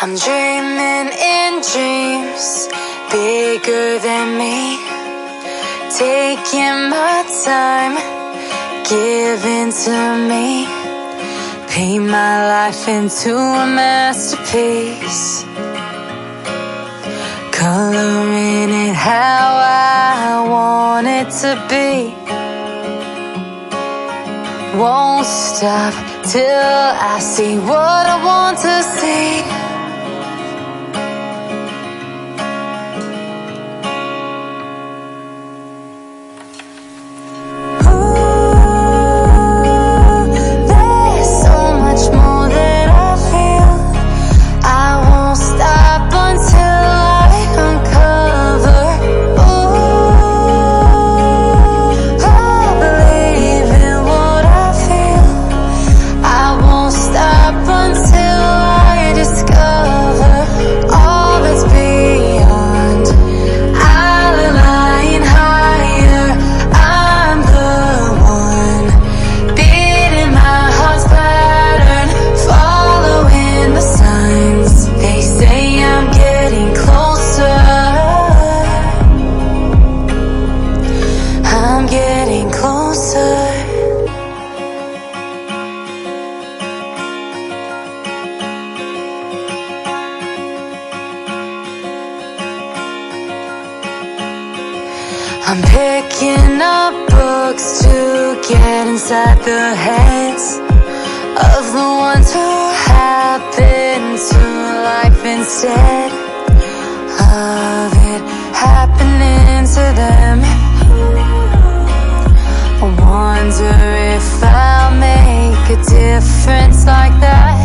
I'm dreaming in dreams bigger than me, taking my time, giving to me, paint my life into a masterpiece, coloring it how I want it to be. Won't stop till I see what I want to see. I'm picking up books to get inside the heads of the ones who happen to life instead of it happening to them. I wonder if I'll make a difference like that.